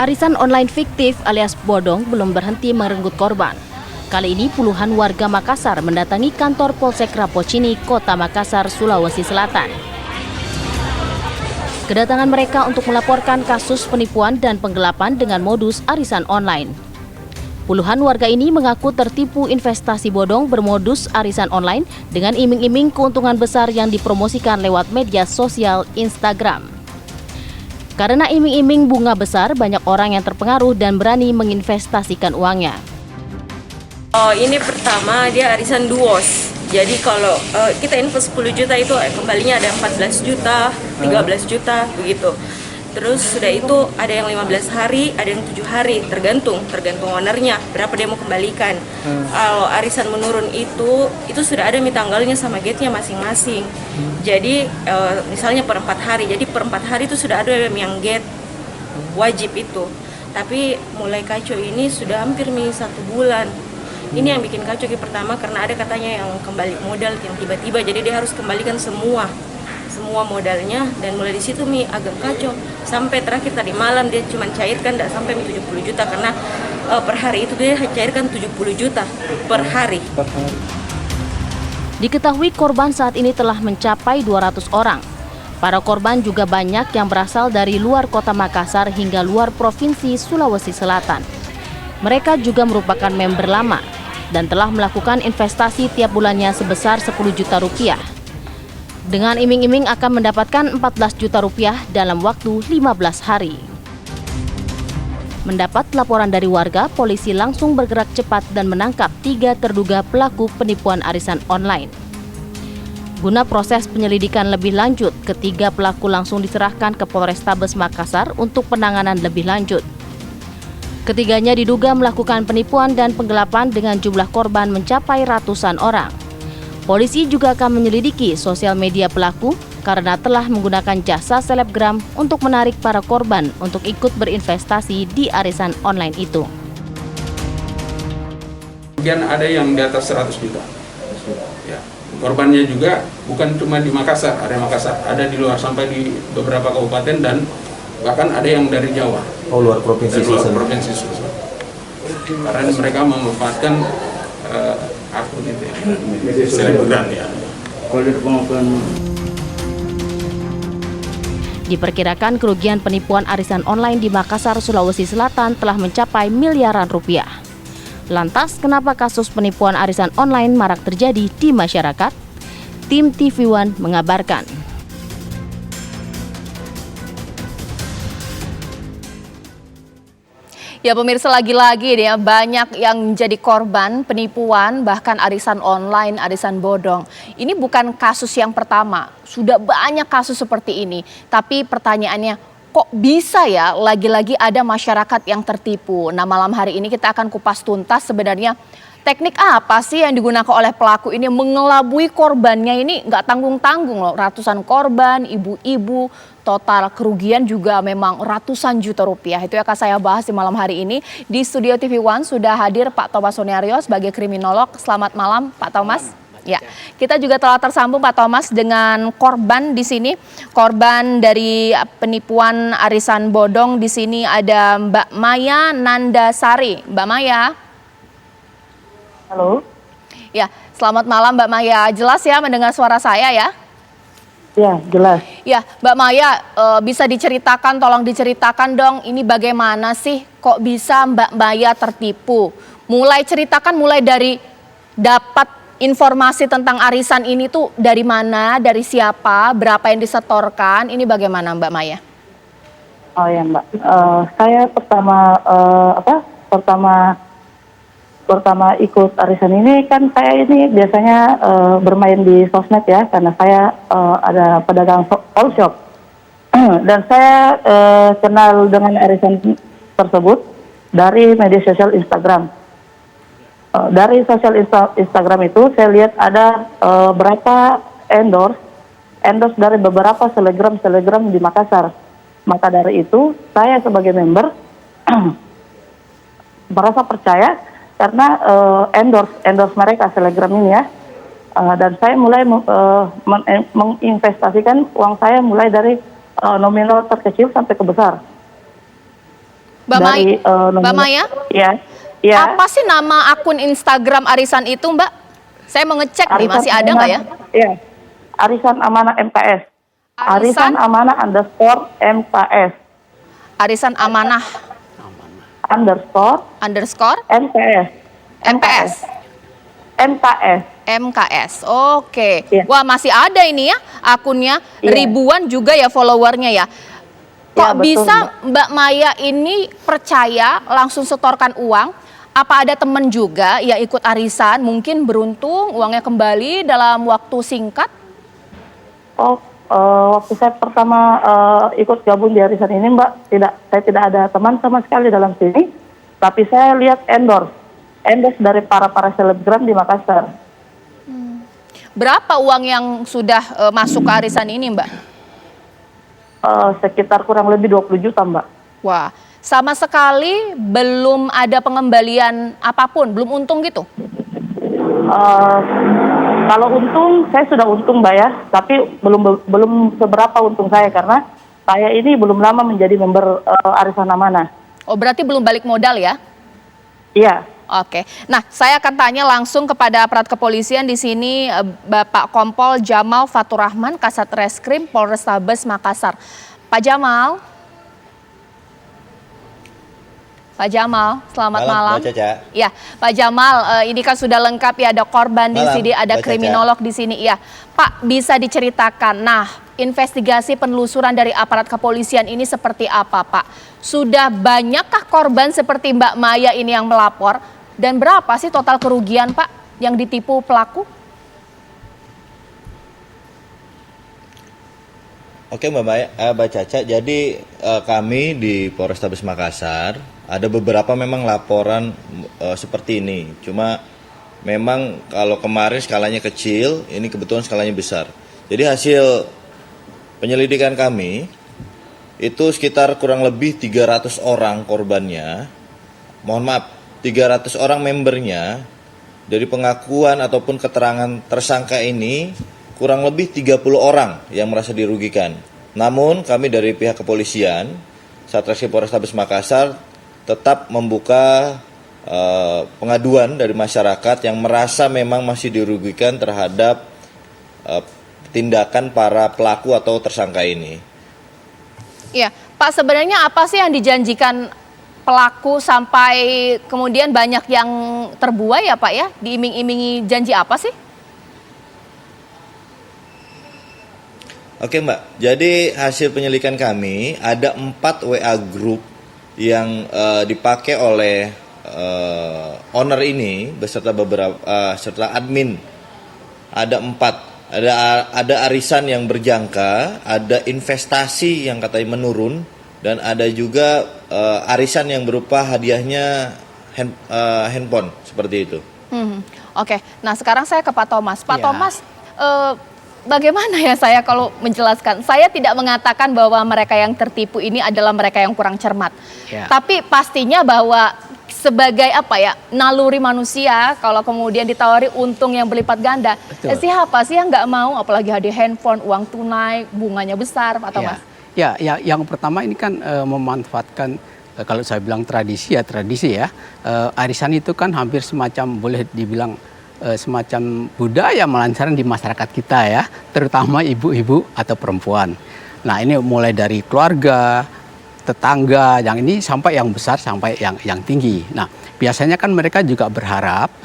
Arisan online fiktif alias bodong belum berhenti merenggut korban. Kali ini puluhan warga Makassar mendatangi kantor Polsek Rapocini, Kota Makassar, Sulawesi Selatan. Kedatangan mereka untuk melaporkan kasus penipuan dan penggelapan dengan modus arisan online. Puluhan warga ini mengaku tertipu investasi bodong bermodus arisan online dengan iming-iming keuntungan besar yang dipromosikan lewat media sosial Instagram. Karena iming-iming bunga besar, banyak orang yang terpengaruh dan berani menginvestasikan uangnya. Ini pertama dia arisan duos. Jadi kalau kita invest 10 juta itu kembalinya ada 14 juta, 13 juta begitu. Terus sudah itu ada yang 15 hari, ada yang 7 hari, tergantung ownernya berapa dia mau kembalikan. Kalau arisan menurun itu sudah ada tanggalnya sama gate-nya masing-masing. Jadi misalnya per 4 hari, jadi per 4 hari itu sudah ada yang gate wajib itu. Tapi mulai kacau ini sudah hampir 1 bulan. Ini yang bikin kacau pertama karena ada katanya yang kembali modal yang tiba-tiba, jadi dia harus kembalikan semua modalnya, dan mulai di situ agak kacau. Sampai terakhir tadi malam dia cuma cairkan tidak sampai 70 juta karena per hari itu dia cairkan 70 juta per hari. Diketahui korban saat ini telah mencapai 200 orang. Para korban juga banyak yang berasal dari luar kota Makassar hingga luar provinsi Sulawesi Selatan. Mereka juga merupakan member lama dan telah melakukan investasi tiap bulannya sebesar 10 juta rupiah. Dengan iming-iming akan mendapatkan 14 juta rupiah dalam waktu 15 hari. Mendapat laporan dari warga, polisi langsung bergerak cepat dan menangkap 3 terduga pelaku penipuan arisan online. Guna proses penyelidikan lebih lanjut, ketiga pelaku langsung diserahkan ke Polrestabes Makassar untuk penanganan lebih lanjut. Ketiganya diduga melakukan penipuan dan penggelapan dengan jumlah korban mencapai ratusan orang. Polisi juga akan menyelidiki sosial media pelaku karena telah menggunakan jasa selebgram untuk menarik para korban untuk ikut berinvestasi di arisan online itu. Kemudian ada yang di atas 100 juta. Ya. Korbannya juga bukan cuma di Makassar, ada di luar sampai di beberapa kabupaten dan bahkan ada yang dari Jawa. Oh, luar provinsi. Karena mereka memanfaatkan akun itu ya, selebgram ya. Diperkirakan kerugian penipuan arisan online di Makassar, Sulawesi Selatan telah mencapai miliaran rupiah. Lantas, kenapa kasus penipuan arisan online marak terjadi di masyarakat? Tim TV One mengabarkan. Ya pemirsa, lagi-lagi ya banyak yang menjadi korban penipuan bahkan arisan online, arisan bodong. Ini bukan kasus yang pertama, sudah banyak kasus seperti ini. Tapi pertanyaannya, kok bisa ya lagi-lagi ada masyarakat yang tertipu? Nah, malam hari ini kita akan kupas tuntas sebenarnya teknik apa sih yang digunakan oleh pelaku ini mengelabui korbannya. Ini nggak tanggung-tanggung loh, ratusan korban, ibu-ibu, total kerugian juga memang ratusan juta rupiah. Itu yang akan saya bahas di malam hari ini. Di studio TV One sudah hadir Pak Thomas Sonario sebagai kriminolog. Selamat malam Pak Thomas. Ya, kita juga telah tersambung Pak Thomas dengan korban di sini. Korban dari penipuan arisan bodong di sini ada Mbak Maya Nandasari. Mbak Maya. Halo. Ya, selamat malam Mbak Maya. Jelas ya mendengar suara saya ya? Ya, jelas. Ya, Mbak Maya, bisa diceritakan, tolong diceritakan dong, ini bagaimana sih kok bisa Mbak Maya tertipu? Ceritakan mulai dari dapat informasi tentang arisan ini tuh dari mana, dari siapa, berapa yang disetorkan, ini bagaimana Mbak Maya? Oh ya Mbak, saya pertama ikut arisan ini kan saya ini biasanya bermain di sosmed ya, karena saya ada pedagang all shop dan saya kenal dengan arisan tersebut dari media sosial Instagram. Dari sosial Instagram itu saya lihat ada berapa endorse dari beberapa selebgram di Makassar. Maka dari itu saya sebagai member merasa percaya karena endorse mereka selebgram ini ya, dan saya mulai menginvestasikan uang saya mulai dari nominal terkecil sampai ke besar. dari Mbak Maya? Ya, ya. Apa sih nama akun Instagram arisan itu, Mbak? Saya mau ngecek nih, masih ada nggak ya? Iya, Arisan Amanah MKS. Arisan Amanah _MKS. Arisan Amanah _MKS. MPS. MKS. MKS. Oke. Iya. Wah, masih ada ini ya akunnya, Iya. ribuan juga ya followernya ya. Kok Iya, betul, bisa Mbak Maya ini percaya langsung setorkan uang? Apa ada teman juga yang ikut arisan, mungkin beruntung uangnya kembali dalam waktu singkat? Oh, waktu saya pertama ikut gabung di arisan ini, Mbak, saya tidak ada teman sama sekali dalam sini, tapi saya lihat endorse dari para selebgram di Makassar. Berapa uang yang sudah masuk ke arisan ini, Mbak? Sekitar kurang lebih 20 juta, Mbak. Wah, sama sekali belum ada pengembalian apapun, belum untung gitu? Kalau untung, saya sudah untung, Mbak ya, tapi belum seberapa untung saya karena saya ini belum lama menjadi member Arisan Amanah. Oh, berarti belum balik modal ya? Iya. Oke. Nah, saya akan tanya langsung kepada aparat kepolisian di sini, Bapak Kompol Jamal Fatur Rahman, Kasat Reskrim Polrestabes Makassar. Pak Jamal. Pak Jamal, selamat malam. Mbak Caca. Ya, Pak Jamal, ini kan sudah lengkap ya, ada korban di sini, ada Mbak kriminolog di sini. Ya, Pak, bisa diceritakan. Nah, investigasi penelusuran dari aparat kepolisian ini seperti apa, Pak? Sudah banyakkah korban seperti Mbak Maya ini yang melapor? Dan berapa sih total kerugian, Pak, yang ditipu pelaku? Oke Mbak Caca, jadi kami di Polrestabes Makassar ada beberapa memang laporan seperti ini. Cuma memang kalau kemarin skalanya kecil, ini kebetulan skalanya besar. Jadi hasil penyelidikan kami itu sekitar kurang lebih 300 orang korbannya. Mohon maaf, 300 orang membernya. Dari pengakuan ataupun keterangan tersangka ini kurang lebih 30 orang yang merasa dirugikan. Namun kami dari pihak kepolisian, Satreskrim Polrestabes Makassar tetap membuka pengaduan dari masyarakat yang merasa memang masih dirugikan terhadap tindakan para pelaku atau tersangka ini. Iya, Pak, sebenarnya apa sih yang dijanjikan pelaku sampai kemudian banyak yang terbuai ya, Pak ya? Diiming-imingi janji apa sih? Oke Mbak, jadi hasil penyelidikan kami ada 4 WA group yang dipakai oleh owner ini beserta beberapa serta admin. Ada 4. Ada arisan yang berjangka, ada investasi yang katanya menurun, dan ada juga arisan yang berupa hadiahnya handphone seperti itu. Oke, nah sekarang saya ke Pak Thomas. Pak Thomas, bagaimana ya saya kalau menjelaskan? Saya tidak mengatakan bahwa mereka yang tertipu ini adalah mereka yang kurang cermat. Tapi pastinya bahwa sebagai naluri manusia, kalau kemudian ditawari untung yang berlipat ganda, siapa sih yang nggak mau, apalagi hadiah handphone, uang tunai, bunganya besar, Pak Thomas? Ya, yang pertama ini kan memanfaatkan, kalau saya bilang tradisi ya, arisan itu kan hampir semacam, boleh dibilang semacam budaya melancaran di masyarakat kita ya, terutama ibu-ibu atau perempuan. Nah ini mulai dari keluarga, tetangga, yang ini sampai yang besar, sampai yang tinggi. Nah biasanya kan mereka juga berharap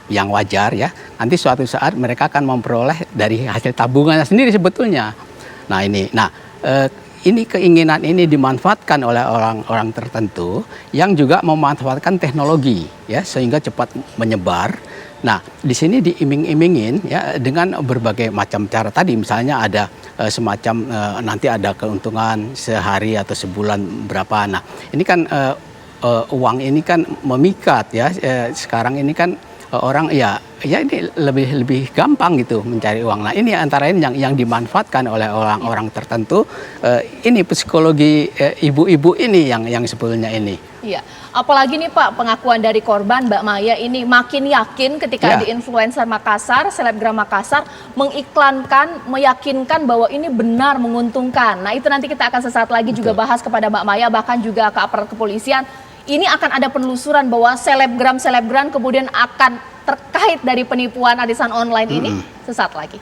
yang wajar ya, nanti suatu saat mereka akan memperoleh dari hasil tabungannya sendiri sebetulnya. Nah ini keinginan ini dimanfaatkan oleh orang-orang tertentu yang juga memanfaatkan teknologi ya, sehingga cepat menyebar. Nah, di sini diiming-imingin ya dengan berbagai macam cara tadi, misalnya ada semacam nanti ada keuntungan sehari atau sebulan berapa. Nah, ini kan uang ini kan memikat ya. Sekarang ini kan orang ya ini lebih gampang gitu mencari uang. Nah ini antara lain yang dimanfaatkan oleh orang-orang tertentu. Ini psikologi ibu-ibu ini yang sebetulnya ini. Iya, apalagi nih Pak, pengakuan dari korban Mbak Maya ini makin yakin ketika di influencer Makassar, selebgram Makassar mengiklankan, meyakinkan bahwa ini benar menguntungkan. Nah itu nanti kita akan sesaat lagi juga bahas kepada Mbak Maya, bahkan juga ke aparat kepolisian. Ini akan ada penelusuran bahwa selebgram kemudian akan terkait dari penipuan arisan online ini sesaat lagi.